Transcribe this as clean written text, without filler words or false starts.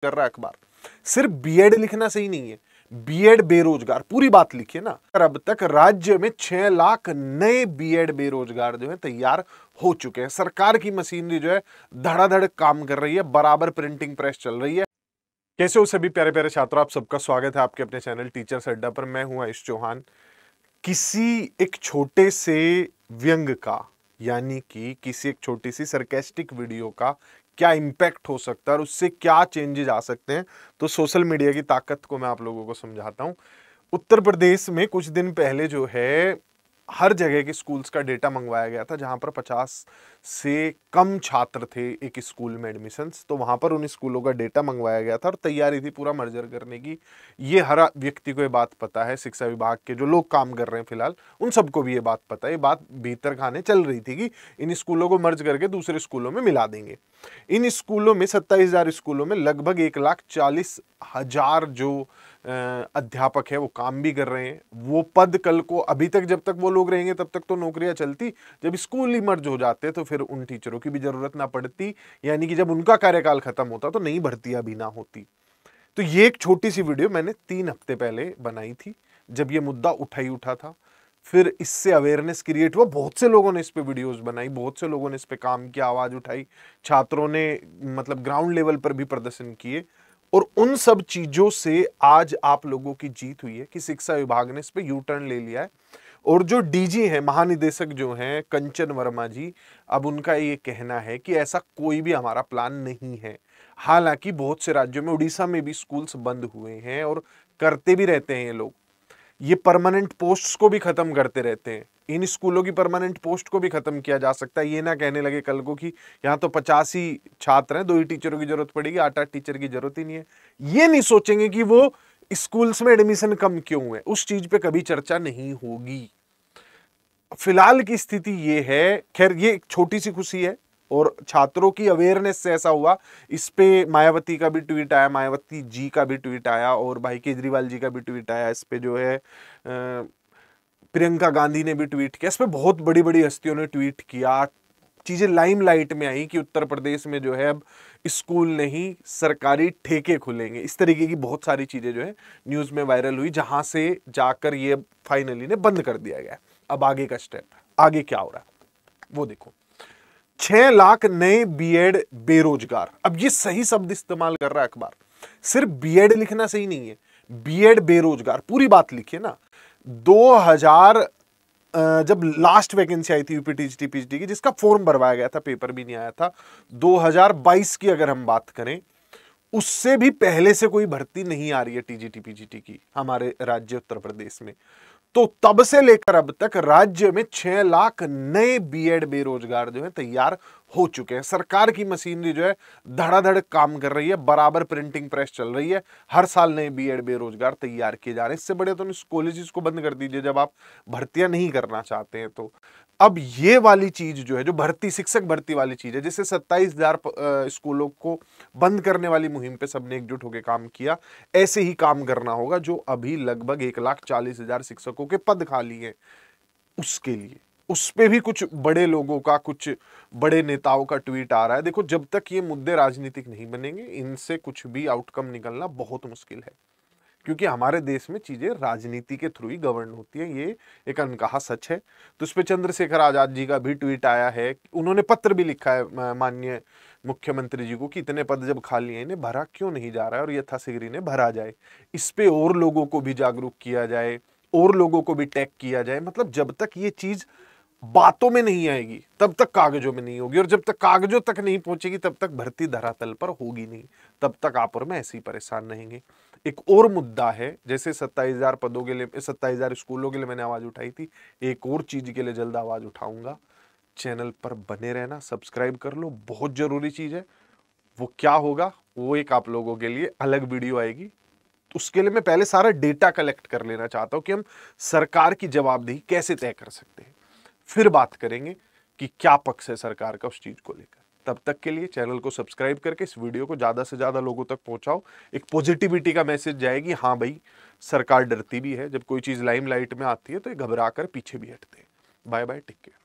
कर रहा है अखबार। सिर्फ बीएड लिखना सही नहीं है, बीएड बेरोजगार पूरी बात लिखिए ना। अब तक राज्य में 6 लाख नए बीएड बेरोजगार जो है तैयार हो चुके हैं। सरकार की मशीनरी जो है धड़ाधड़ काम कर रही है, बराबर प्रिंटिंग प्रेस चल रही है। कैसे हो सभी प्यारे प्यारे छात्रों, आप सबका स्वागत है आपके अपने चैनल टीचर्स अड्डा पर। मैं हूं आयुष चौहान। किसी एक छोटे से व्यंग का, यानी कि किसी एक छोटी सी सरकास्टिक वीडियो का क्या इंपैक्ट हो सकता है और उससे क्या चेंजेस आ सकते हैं, तो सोशल मीडिया की ताकत को मैं आप लोगों को समझाता हूं। उत्तर प्रदेश में कुछ दिन पहले जो है हर जगह के स्कूल्स का डेटा मंगवाया गया था, जहां पर 50 से कम छात्र थे एक स्कूल में एडमिशन्स। तो वहां पर उन स्कूलों का डेटा मंगवाया गया था और तैयारी थी पूरा मर्जर करने की। ये हर व्यक्ति को ये बात पता है, शिक्षा विभाग के जो लोग काम कर रहे हैं फिलहाल उन सबको भी ये बात पता है। ये बात भीतर खाने चल रही थी कि इन स्कूलों को मर्ज करके दूसरे स्कूलों में मिला देंगे। इन स्कूलों में 27,000 स्कूलों में लगभग 1,40,000 जो अध्यापक है वो काम भी कर रहे हैं। वो पद कल को, अभी तक जब तक वो लोग रहेंगे तब तक तो नौकरियां चलती, जब स्कूल ही मर्ज हो जाते तो फिर उन टीचरों की भी जरूरत ना पड़ती, यानी कि जब उनका कार्यकाल खत्म होता तो नई भर्तियां भी ना होती। तो ये एक छोटी सी वीडियो मैंने 3 हफ्ते पहले बनाई थी, जब ये मुद्दा उठा था। फिर इससे अवेयरनेस क्रिएट हुआ, बहुत से लोगों ने इस पे वीडियोस बनाई, बहुत से लोगों ने इस पे काम किया, आवाज उठाई, छात्रों ने मतलब ग्राउंड लेवल पर भी प्रदर्शन किए। और उन सब चीजों से आज आप लोगों की जीत हुई है कि शिक्षा विभाग ने इस पे यू टर्न ले लिया है। और जो डीजी है, महानिदेशक जो हैं कंचन वर्मा जी, अब उनका ये कहना है कि ऐसा कोई भी हमारा प्लान नहीं है। हालांकि बहुत से राज्यों में, उड़ीसा में भी स्कूल्स बंद हुए हैं और करते भी रहते हैं ये लोग। ये परमानेंट पोस्ट्स को भी खत्म करते रहते हैं। इन स्कूलों की परमानेंट पोस्ट को भी खत्म किया जा सकता है। ये ना कहने लगे कल को कि यहाँ तो 50 ही छात्र हैं, 2 ही टीचरों की जरूरत पड़ेगी, 8-8 टीचर की जरूरत ही नहीं है। ये नहीं सोचेंगे कि वो स्कूल्स में एडमिशन कम क्यों हुए, उस चीज पे कभी चर्चा नहीं होगी। फिलहाल की स्थिति ये है। खैर, ये एक छोटी सी खुशी है और छात्रों की अवेयरनेस से ऐसा हुआ। इस पे मायावती का भी ट्वीट आया, मायावती जी का भी ट्वीट आया और भाई केजरीवाल जी का भी ट्वीट आया। इस पे जो है प्रियंका गांधी ने भी ट्वीट किया। इस पे बहुत बड़ी बड़ी हस्तियों ने ट्वीट किया। चीजें लाइमलाइट में आई कि उत्तर प्रदेश में जो है अब स्कूल नहीं सरकारी ठेके खुलेंगे। इस तरीके की बहुत सारी चीजें जो है न्यूज में वायरल हुई, जहां से जाकर ये फाइनली ने बंद कर दिया गया। अब आगे का स्टेप, आगे क्या हो रहा है वो देखो। 6 लाख नए बीएड बेरोजगार। अब ये सही शब्द इस्तेमाल कर रहा है अखबार। सिर्फ बीएड लिखना सही नहीं है, बीएड बेरोजगार पूरी बात लिखिए ना। 2000 जब लास्ट वैकेंसी आई थी यूपीटीजीटी पीएचडी की, जिसका फॉर्म भरवाया गया था, पेपर भी नहीं आया था, 2022 की अगर हम बात करें, उससे भी पहले से कोई भर्ती नहीं आ रही है टीजीटी पीजीटी की हमारे राज्य उत्तर प्रदेश में। तो तब से लेकर अब तक राज्य में 6 लाख नए बीएड बेरोजगार जो है तैयार हो चुके हैं। सरकार की मशीनरी जो है धड़ाधड़ काम कर रही है, बराबर प्रिंटिंग प्रेस चल रही है। हर साल नए बीएड बेरोजगार तैयार किए जा रहे हैं। इससे बड़े तो इस कॉलेजेस को बंद कर दीजिए जब आप भर्तियां नहीं करना चाहते हैं। तो अब ये वाली चीज जो है, जो भर्ती, शिक्षक भर्ती वाली चीज है, जिससे 27,000 स्कूलों को बंद करने वाली मुहिम पे सबने एकजुट होकर काम किया, ऐसे ही काम करना होगा। जो अभी लगभग 1,40,000 शिक्षकों के पद खाली हैं, उसके लिए उस पे भी कुछ बड़े लोगों का, कुछ बड़े नेताओं का ट्वीट आ रहा है। देखो, जब तक ये मुद्दे राजनीतिक नहीं बनेंगे, इनसे कुछ भी आउटकम निकलना बहुत मुश्किल है, क्योंकि हमारे देश में चीजें राजनीति के थ्रू ही गवर्न होती है। ये एक अनकहा सच है। तो इस पे चंद्रशेखर आजाद जी का भी ट्वीट आया है। उन्होंने पत्र भी लिखा है माननीय मुख्यमंत्री जी को कि इतने पद जब खाली हैं, इन्हें भरा क्यों नहीं जा रहा है और यथाशीघ्र इन्हें भरा जाए। इस पे और लोगों को भी जागरूक किया जाए और लोगों को भी टैग किया जाए। मतलब जब तक ये चीज बातों में नहीं आएगी तब तक कागजों में नहीं होगी, और जब तक कागजों तक नहीं पहुंचेगी तब तक भर्ती धरातल पर होगी नहीं। तब तक आप और मैं ऐसे ही परेशान रहेंगे। एक और मुद्दा है, जैसे 27,000 पदों के लिए, 27,000 स्कूलों के लिए मैंने आवाज उठाई थी, एक और चीज के लिए जल्द आवाज उठाऊंगा। चैनल पर बने रहना, सब्सक्राइब कर लो, बहुत जरूरी चीज है। वो क्या होगा वो एक आप लोगों के लिए अलग वीडियो आएगी। उसके लिए मैं पहले सारा डेटा कलेक्ट कर लेना चाहता हूं कि हम सरकार की जवाबदेही कैसे तय कर सकते हैं, फिर बात करेंगे कि क्या पक्ष है सरकार का उस चीज को लेकर। तब तक के लिए चैनल को सब्सक्राइब करके इस वीडियो को ज्यादा से ज्यादा लोगों तक पहुंचाओ। एक पॉजिटिविटी का मैसेज जाएगी, हाँ भाई सरकार डरती भी है, जब कोई चीज लाइमलाइट में आती है तो ये घबरा कर पीछे भी हटते हैं। Bye bye, take care.